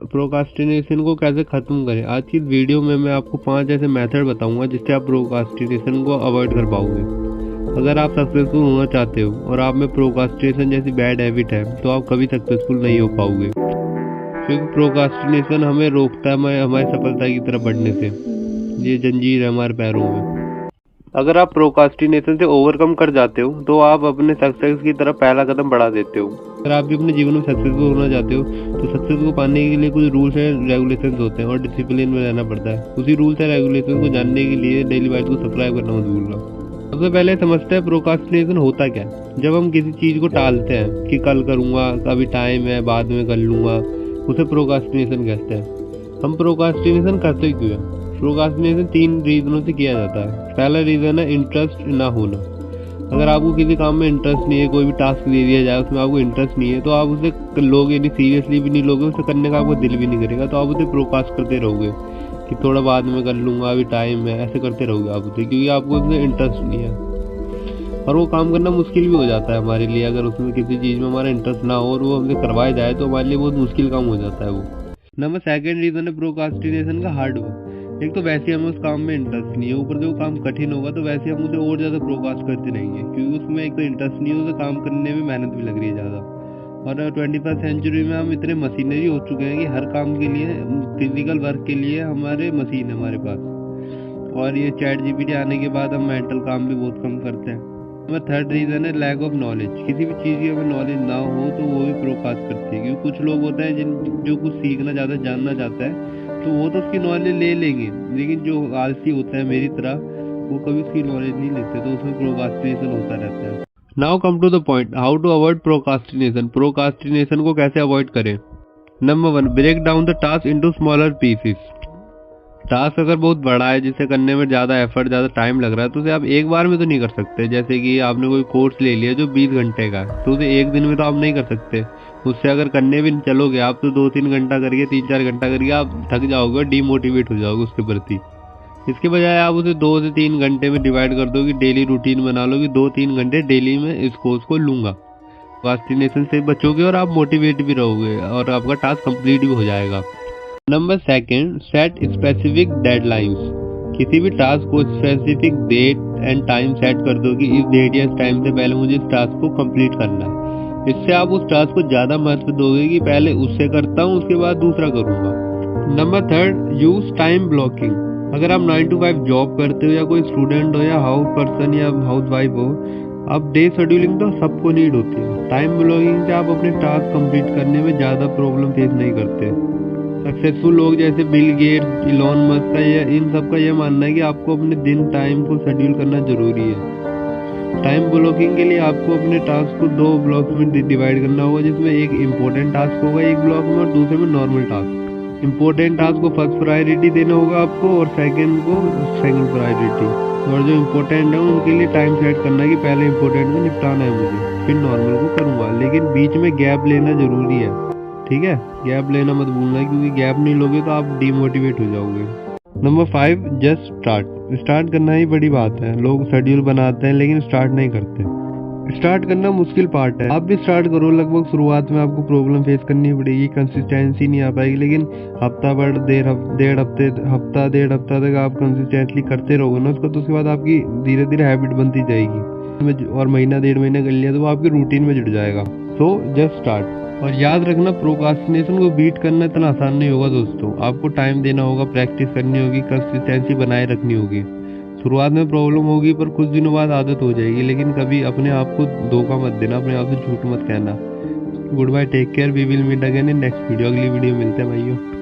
Procrastination को कैसे ख़त्म करें। आज की वीडियो में मैं आपको 5 ऐसे मेथड बताऊंगा जिससे आप प्रोक्रास्टिनेशन को अवॉइड कर पाओगे। अगर आप सक्सेसफुल होना चाहते हो और आप में प्रोक्रास्टिनेशन जैसी बैड हैबिट है तो आप कभी सक्सेसफुल नहीं हो पाओगे, क्योंकि प्रोक्रास्टिनेशन हमें रोकता है हमारी सफलता की तरफ बढ़ने से। ये जंजीर है हमारे पैरों में। अगर आप प्रोक्रास्टिनेशन से ओवरकम कर जाते हो तो आप अपने सक्सेस की तरफ पहला कदम बढ़ा देते हो। अगर आप भी अपने जीवन में सक्सेसफुल होना चाहते हो तो सक्सेस को पाने के लिए कुछ रूल्स एंड रेगुलेशंस होते हैं और डिसिप्लिन में रहना पड़ता है। उसी रूल्स एंड रेगुलेशंस को जानने के लिए डेली वाइट को सब्सक्राइब करना मत भूलना। सबसे पहले समझते हैं प्रोक्रास्टिनेशन होता क्या है। जब हम किसी चीज़ को टालते हैं कि कल करूँगा, अभी टाइम है, बाद में कर लूँगा, उसे प्रोक्रास्टिनेशन कहते हैं। हम प्रोक्रास्टिनेशन करते क्यों है? प्रोक्रास्टिनेशन 3 रीजनों से किया जाता है। पहला रीजन है इंटरेस्ट ना होना। अगर आपको किसी काम में इंटरेस्ट नहीं है, कोई भी टास्क दे दिया जाए उसमें आपको इंटरेस्ट नहीं है तो आप उसे लोगे नहीं, सीरियसली भी नहीं लोगे, उसे करने का आपको दिल भी नहीं करेगा, तो आप उसे प्रोक्रास्ट करते रहोगे कि थोड़ा बाद में कर लूँगा, अभी टाइम है, ऐसे करते रहोगे आप उसे, क्योंकि आपको उसमें इंटरेस्ट नहीं है। और वो काम करना मुश्किल भी हो जाता है हमारे लिए। अगर उसमें किसी चीज़ में हमारा इंटरेस्ट ना हो और वो हमसे करवाया जाए तो हमारे लिए बहुत मुश्किल काम हो जाता है वो। नंबर 2 रीज़न है प्रोक्रास्टिनेशन का हार्ड वर्क। एक तो वैसे हमें उस काम में इंटरेस्ट नहीं है, ऊपर से वो काम कठिन होगा तो वैसे हम उसे और ज़्यादा प्रोक्रास्ट करते रहेंगे, क्योंकि उसमें एक तो इंटरेस्ट नहीं है, उसे काम करने में मेहनत भी लग रही है ज़्यादा। और 21st सेंचुरी में हम इतने मशीनरी हो चुके हैं कि हर काम के लिए, फिजिकल वर्क के लिए हमारे मशीन है हमारे पास। और ये चैट जीपीटी आने के बाद हम मेंटल काम भी बहुत कम करते हैं। नंबर 3 रीज़न है लैक ऑफ नॉलेज। किसी भी चीज़ की हमें नॉलेज ना हो तो वो भी प्रोक्रास्ट करती है, क्योंकि कुछ लोग होते हैं जो कुछ सीखना चाहता है, जानना चाहता है, तो वो तो उसकी नॉलेज ले लेंगे, लेकिन जो आलसी होता है मेरी तरह वो कभी उसकी नॉलेज नहीं लेते, तो उसमें प्रोक्रास्टिनेशन होता रहता है। Now come to the point, how to avoid procrastination. Procrastination को कैसे अवॉइड करें। Number 1, break down the task into smaller pieces. Task अगर बहुत बड़ा है, जिसे करने में ज़्यादा एफर्ट, ज़्यादा टाइम लग रहा है, तो उसे आप एक बार में तो नहीं कर सकते। जैसे कि आपने कोई कोर्स ले लिया जो 20 घंटे का है, तो उसे एक दिन में तो आप नहीं कर सकते। उससे अगर करने भी चलोगे आप तो 2-3 घंटा करके, 3-4 घंटा करके आप थक जाओगे और डीमोटिवेट हो जाओगे उसके प्रति। इसके बजाय आप उसे 2 से 3 घंटे में डिवाइड कर दो कि डेली रूटीन बना लो कि 2-3 घंटे डेली में इस कोर्स को लूँगा। प्रोक्रास्टिनेशन से बचोगे और आप मोटिवेट भी रहोगे और आपका टास्क कंप्लीट भी हो जाएगा। Number 2, set specific deadlines. किसी भी टास्क को specific date and time set कर दो कि इस डेट या इस टाइम से पहले मुझे इस टास्क को कंप्लीट करना है। इससे आप उस टास्क को ज़्यादा महत्व दोगे कि पहले उससे करता हूँ उसके बाद दूसरा करूँगा। Number 3, use time blocking. अगर आप 9 to 5 जॉब करते हो या कोई स्टूडेंट हो या हाउस पर्सन या हाउस वाइफ हो, अब डे शेड्यूलिंग तो सबको नीड होती है। टाइम ब्लॉकिंग से आप अपने टास्क कंप्लीट करने में ज़्यादा प्रॉब्लम फेस नहीं करते। सक्सेसफुल लोग जैसे बिल गेट्स, इलॉन मस्क का या इन सब का यह मानना है कि आपको अपने दिन टाइम को शेड्यूल करना जरूरी है। टाइम ब्लॉकिंग के लिए आपको अपने टास्क को 2 ब्लॉक्स में डिवाइड करना होगा, जिसमें एक इम्पोर्टेंट टास्क होगा एक ब्लॉक में और दूसरे में नॉर्मल टास्क। इम्पोर्टेंट टास्क को फर्स्ट प्रायोरिटी देना होगा आपको और सेकंड को सेकंड प्रायोरिटी। और जो इम्पोर्टेंट है उनके लिए टाइम सेट करना है कि पहले इम्पोर्टेंट को निपटाना है मुझे, फिर नॉर्मल को करूँगा, लेकिन बीच में गैप लेना जरूरी है। ठीक है, गैप लेना मत भूलना, क्योंकि गैप नहीं लोगे तो आप डीमोटिवेट हो जाओगे। नंबर 5, जस्ट स्टार्ट करना ही बड़ी बात है। लोग शेड्यूल बनाते हैं लेकिन स्टार्ट नहीं करते। स्टार्ट करना मुश्किल पार्ट है। आप भी स्टार्ट करो। लगभग शुरुआत में आपको प्रॉब्लम फेस करनी पड़ेगी, कंसिस्टेंसी नहीं आ पाएगी, लेकिन हफ्ता भर, डेढ़ हफ्ता तक आप कंसिस्टेंटली करते रहोगे ना उसको, तो उसके बाद आपकी धीरे धीरे हैबिट बनती जाएगी और महीना 1.5 महीना कर लिया तो वो आपकी रूटीन में जुड़ जाएगा। So just start. और याद रखना, प्रोक्रास्टिनेशन को बीट करना इतना आसान नहीं होगा दोस्तों। आपको टाइम देना होगा, प्रैक्टिस करनी होगी, कंसिस्टेंसी बनाए रखनी होगी। शुरुआत में प्रॉब्लम होगी पर कुछ दिनों बाद आदत हो जाएगी, लेकिन कभी अपने आप को धोखा मत देना, अपने आप से झूठ मत कहना। Goodbye, take care, we will meet again in next video. अगली वीडियो मिलते हैं भाइयों।